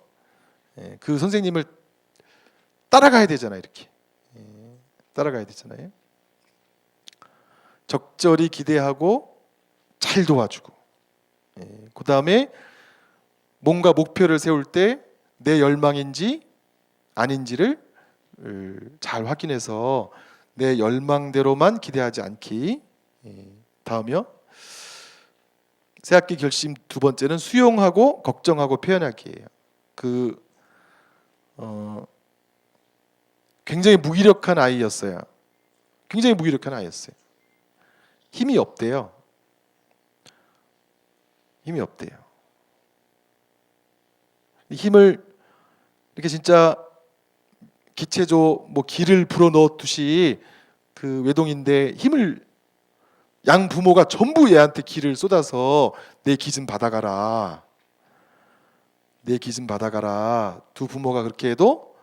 그 선생님을 따라가야 되잖아요. 이렇게 따라가야 되잖아요. 적절히 기대하고 잘 도와주고, 그 다음에 뭔가 목표를 세울 때 내 열망인지 아닌지를 잘 확인해서 내 열망대로만 기대하지 않기. 다음이요. 새학기 결심 두 번째는 수용하고 걱정하고 표현하기예요. 굉장히 무기력한 아이였어요. 굉장히 무기력한 아이였어요. 힘이 없대요. 힘이 없대요. 힘을 이렇게 진짜 기체조 뭐 기를 불어 넣듯이 그 외동인데 힘을 양 부모가 전부 얘한테 기를 쏟아서 내 기 좀 받아가라. 내 기 좀 받아가라. 두 부모가 그렇게 해도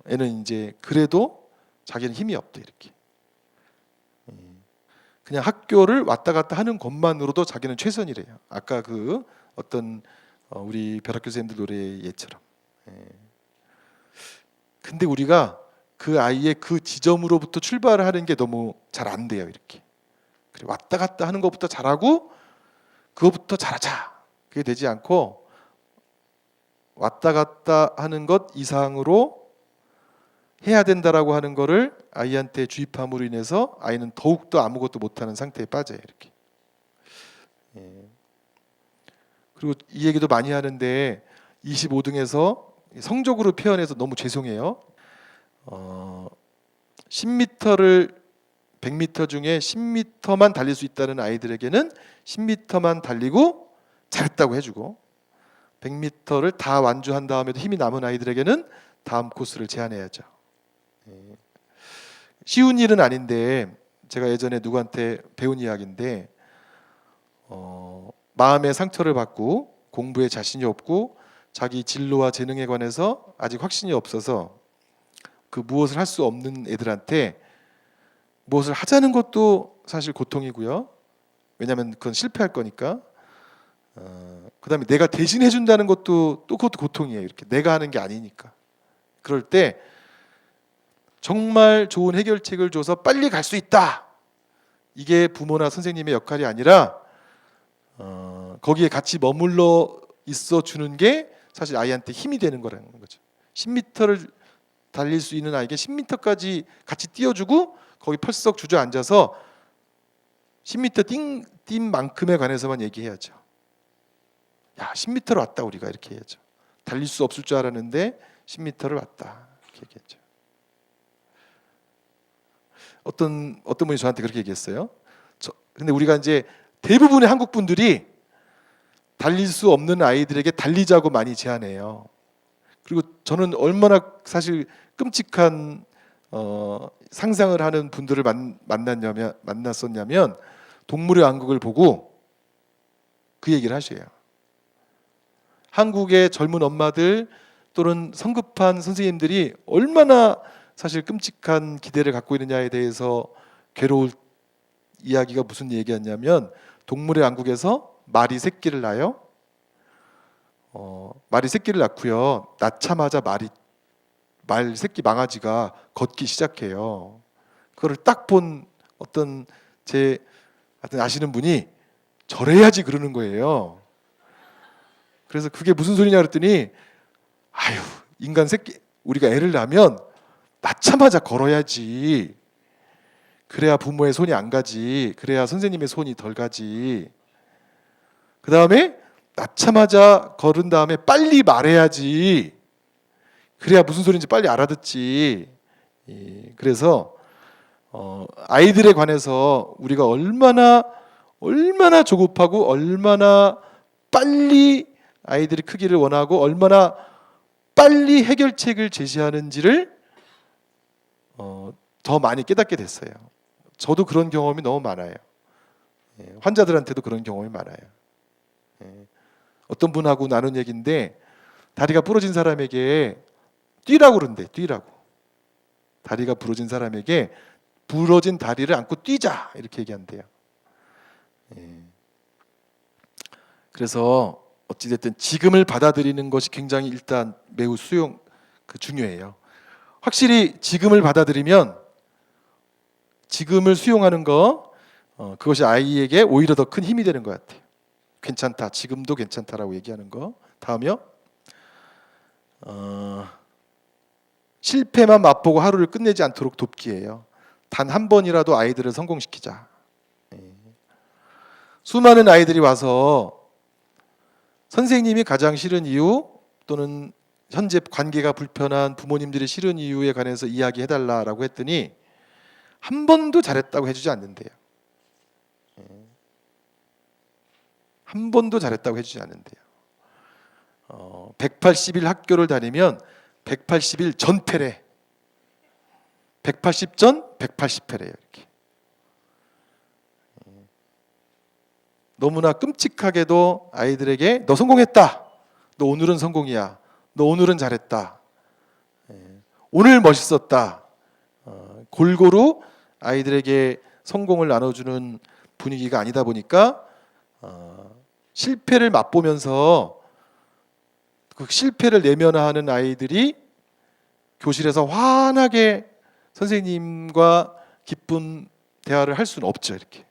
애는 이제 그래도 자기는 힘이 없대 이렇게. 그냥 학교를 왔다 갔다 하는 것만으로도 자기는 최선이래요. 아까 그 어떤 우리 벼락교 선생님들 노래의 예처럼. 근데 우리가 그 아이의 그 지점으로부터 출발을 하는 게 너무 잘 안 돼요 이렇게. 그래, 왔다 갔다 하는 것부터 잘하고 그것부터 잘하자. 그게 되지 않고 왔다 갔다 하는 것 이상으로 해야 된다라고 하는 거를 아이한테 주입함으로 인해서 아이는 더욱더 아무것도 못하는 상태에 빠져요 이렇게. 그리고 이 얘기도 많이 하는데 25등에서 성적으로 표현해서 너무 죄송해요. 10m를 100m 중에 10m만 달릴 수 있다는 아이들에게는 10m만 달리고 잘했다고 해주고 100m를 다 완주한 다음에도 힘이 남은 아이들에게는 다음 코스를 제안해야죠. 쉬운 일은 아닌데 제가 예전에 누구한테 배운 이야기인데 마음의 상처를 받고 공부에 자신이 없고 자기 진로와 재능에 관해서 아직 확신이 없어서 그 무엇을 할 수 없는 애들한테 무엇을 하자는 것도 사실 고통이고요. 왜냐하면 그건 실패할 거니까. 그다음에 내가 대신 해준다는 것도 또 그것도 고통이에요. 이렇게 내가 하는 게 아니니까. 그럴 때 정말 좋은 해결책을 줘서 빨리 갈 수 있다. 이게 부모나 선생님의 역할이 아니라 거기에 같이 머물러 있어 주는 게 사실 아이한테 힘이 되는 거라는 거죠. 10m를 달릴 수 있는 아이에게 10m까지 같이 뛰어주고 거기 펄썩 주저앉아서 10m 뛴 만큼에 관해서만 얘기해야죠. 야, 10m를 왔다 우리가 이렇게 해야죠. 달릴 수 없을 줄 알았는데 10m를 왔다 이렇게 얘기했죠. 어떤 분이 저한테 그렇게 얘기했어요. 근데 우리가 이제 대부분의 한국 분들이 달릴 수 없는 아이들에게 달리자고 많이 제안해요. 그리고 저는 얼마나 사실 끔찍한 상상을 하는 분들을 만났었냐면 동물의 왕국을 보고 그 얘기를 하셔요. 한국의 젊은 엄마들 또는 성급한 선생님들이 얼마나 사실 끔찍한 기대를 갖고 있느냐에 대해서 괴로울 이야기가 무슨 얘기였냐면 동물의 왕국에서 말이 새끼를 낳아요. 말이 새끼를 낳고요. 낳자마자 말 새끼 망아지가 걷기 시작해요. 그거를 딱 본 어떤 제 아시는 분이 저래야지 그러는 거예요. 그래서 그게 무슨 소리냐 그랬더니 아유 인간 새끼 우리가 애를 낳으면 낳자마자 걸어야지. 그래야 부모의 손이 안 가지. 그래야 선생님의 손이 덜 가지. 그 다음에 낳자마자 걸은 다음에 빨리 말해야지. 그래야 무슨 소리인지 빨리 알아듣지. 그래서 아이들에 관해서 우리가 얼마나 조급하고 얼마나 빨리 아이들이 크기를 원하고 얼마나 빨리 해결책을 제시하는지를 더 많이 깨닫게 됐어요. 저도 그런 경험이 너무 많아요. 환자들한테도 그런 경험이 많아요. 어떤 분하고 나눈 얘기인데 다리가 부러진 사람에게 뛰라고 그런대. 뛰라고. 다리가 부러진 사람에게 부러진 다리를 안고 뛰자 이렇게 얘기한대요. 그래서 어찌됐든 지금을 받아들이는 것이 굉장히 일단 매우 중요해요. 확실히 지금을 받아들이면 지금을 수용하는 거 그것이 아이에게 오히려 더 큰 힘이 되는 것 같아요. 괜찮다. 지금도 괜찮다라고 얘기하는 거. 다음이요. 실패만 맛보고 하루를 끝내지 않도록 돕기예요. 단 한 번이라도 아이들을 성공시키자. 수많은 아이들이 와서 선생님이 가장 싫은 이유 또는 현재 관계가 불편한 부모님들이 싫은 이유에 관해서 이야기해달라라고 했더니 한 번도 잘했다고 해주지 않는데요. 한 번도 잘했다고 해주지 않는데요. 180일 학교를 다니면 180일 전패래. 180전 180패래요. 이렇게. 너무나 끔찍하게도 아이들에게 너 성공했다. 너 오늘은 성공이야. 너 오늘은 잘했다. 오늘 멋있었다. 골고루 아이들에게 성공을 나눠주는 분위기가 아니다 보니까 실패를 맛보면서 그 실패를 내면화하는 아이들이 교실에서 환하게 선생님과 기쁜 대화를 할 수는 없죠. 이렇게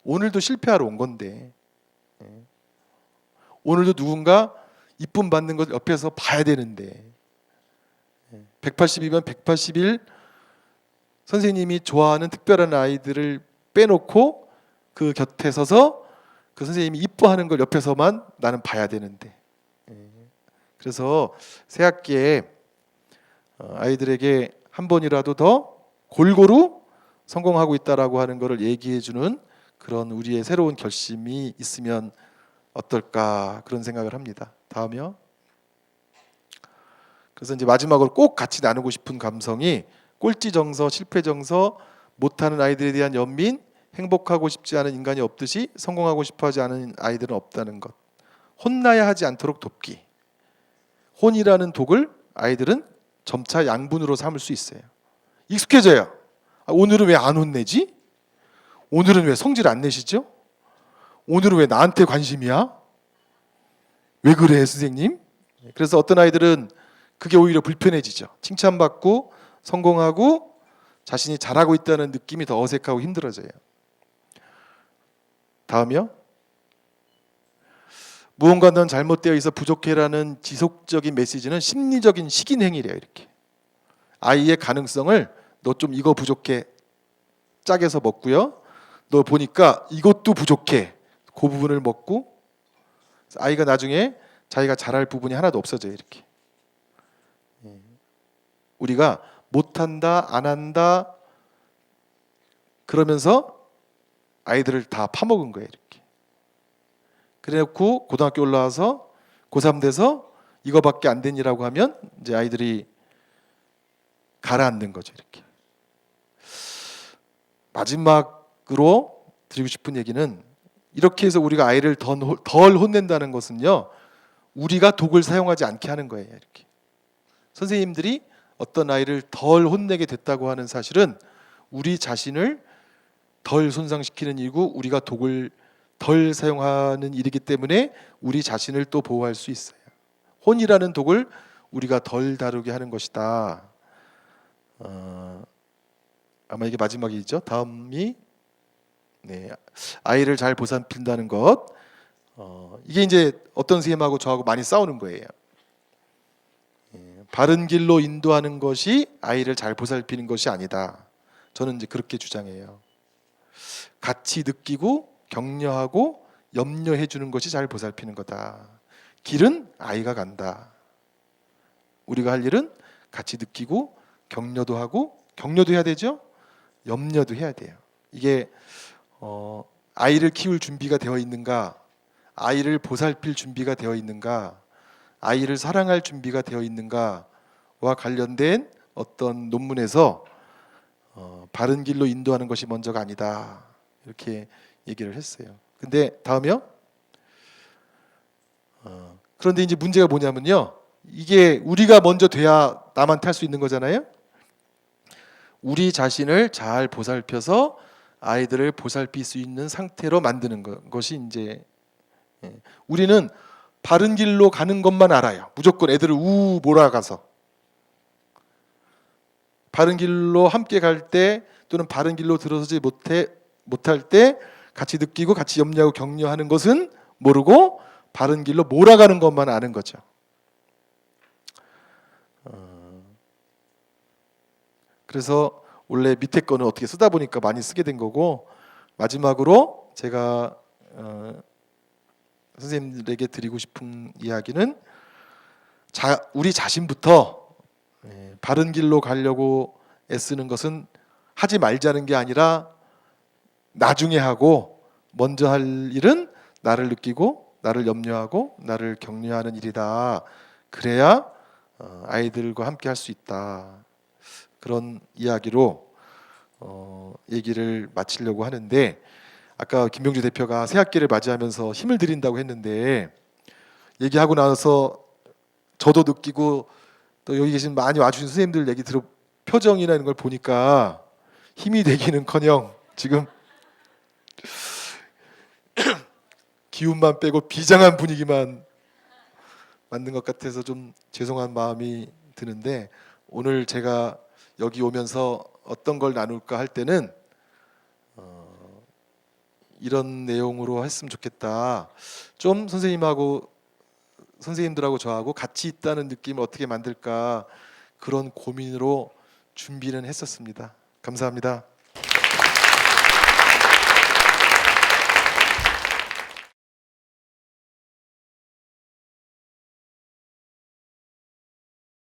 오늘도 실패하러 온 건데 오늘도 누군가 이쁨 받는 것 옆에서 봐야 되는데 180이면 180일 선생님이 좋아하는 특별한 아이들을 빼놓고 그 곁에 서서 그 선생님이 이뻐하는 걸 옆에서만 나는 봐야 되는데 그래서 새학기에 아이들에게 한 번이라도 더 골고루 성공하고 있다라고 하는 것을 얘기해 주는 그런 우리의 새로운 결심이 있으면 어떨까 그런 생각을 합니다. 다음이요. 그래서 이제 마지막으로 꼭 같이 나누고 싶은 감성이 꼴찌 정서, 실패 정서, 못하는 아이들에 대한 연민, 행복하고 싶지 않은 인간이 없듯이 성공하고 싶어하지 않은 아이들은 없다는 것. 혼나야 하지 않도록 돕기. 혼이라는 독을 아이들은 점차 양분으로 삼을 수 있어요. 익숙해져요. 오늘은 왜 안 혼내지? 오늘은 왜 성질 안 내시죠? 오늘은 왜 나한테 관심이야? 왜 그래 선생님? 그래서 어떤 아이들은 그게 오히려 불편해지죠. 칭찬받고 성공하고 자신이 잘하고 있다는 느낌이 더 어색하고 힘들어져요. 다음이요. 무언가 넌 잘못되어 있어 부족해라는 지속적인 메시지는 심리적인 식인행위래요. 이렇게 아이의 가능성을 너 좀 이거 부족해 짝에서 먹고요. 너 보니까 이것도 부족해 그 부분을 먹고 아이가 나중에 자기가 잘할 부분이 하나도 없어져요. 이렇게 우리가 못한다 안 한다 그러면서 아이들을 다 파먹은 거예요. 이렇게 그래놓고 고등학교 올라와서 고3 돼서 이거밖에 안 되니라고 하면 이제 아이들이 가라앉는 거죠. 이렇게 마지막으로 드리고 싶은 얘기는 이렇게 해서 우리가 아이를 덜 혼낸다는 것은요, 우리가 독을 사용하지 않게 하는 거예요. 이렇게 선생님들이 어떤 아이를 덜 혼내게 됐다고 하는 사실은 우리 자신을 덜 손상시키는 일이고 우리가 독을 덜 사용하는 일이기 때문에 우리 자신을 또 보호할 수 있어요. 혼이라는 독을 우리가 덜 다루게 하는 것이다. 아마 이게 마지막이죠. 다음이 아이를 잘 보살핀다는 것. 이게 이제 어떤 선생님하고 저하고 많이 싸우는 거예요. 바른 길로 인도하는 것이 아이를 잘 보살피는 것이 아니다. 저는 이제 그렇게 주장해요. 같이 느끼고 격려하고 염려해 주는 것이 잘 보살피는 거다. 길은 아이가 간다. 우리가 할 일은 같이 느끼고 격려도 하고 격려도 해야 되죠. 염려도 해야 돼요. 이게 아이를 키울 준비가 되어 있는가, 아이를 보살필 준비가 되어 있는가, 아이를 사랑할 준비가 되어 있는가와 관련된 어떤 논문에서 바른 길로 인도하는 것이 먼저가 아니다 이렇게 얘기를 했어요. 근데 다음이요. 그런데 이제 문제가 뭐냐면요, 이게 우리가 먼저 돼야 남한테 할 수 있는 거잖아요. 우리 자신을 잘 보살펴서 아이들을 보살필 수 있는 상태로 만드는 것이 이제 우리는 바른 길로 가는 것만 알아요. 무조건 애들을 우 몰아가서 바른 길로 함께 갈 때 또는 바른 길로 들어서지 못할 때 같이 느끼고 같이 염려하고 격려하는 것은 모르고 바른 길로 몰아가는 것만 아는 거죠. 그래서 원래 밑에 거는 어떻게 쓰다 보니까 많이 쓰게 된 거고, 마지막으로 제가 선생님들에게 드리고 싶은 이야기는 우리 자신부터 바른 길로 가려고 애쓰는 것은 하지 말자는 게 아니라 나중에 하고, 먼저 할 일은 나를 느끼고 나를 염려하고 나를 격려하는 일이다. 그래야 아이들과 함께 할 수 있다. 그런 이야기로 얘기를 마치려고 하는데, 아까 김병주 대표가 새학기를 맞이하면서 힘을 드린다고 했는데, 얘기하고 나서 저도 느끼고 또 여기 계신 많이 와주신 선생님들 얘기 들어 표정이나 이런 걸 보니까 힘이 되기는커녕 지금 기운만 빼고 비장한 분위기만 만든 것 같아서 좀 죄송한 마음이 드는데, 오늘 제가 여기 오면서 어떤 걸 나눌까 할 때는 이런 내용으로 했으면 좋겠다. 좀 선생님들하고 저하고 같이 있다는 느낌을 어떻게 만들까, 그런 고민으로 준비는 했었습니다. 감사합니다.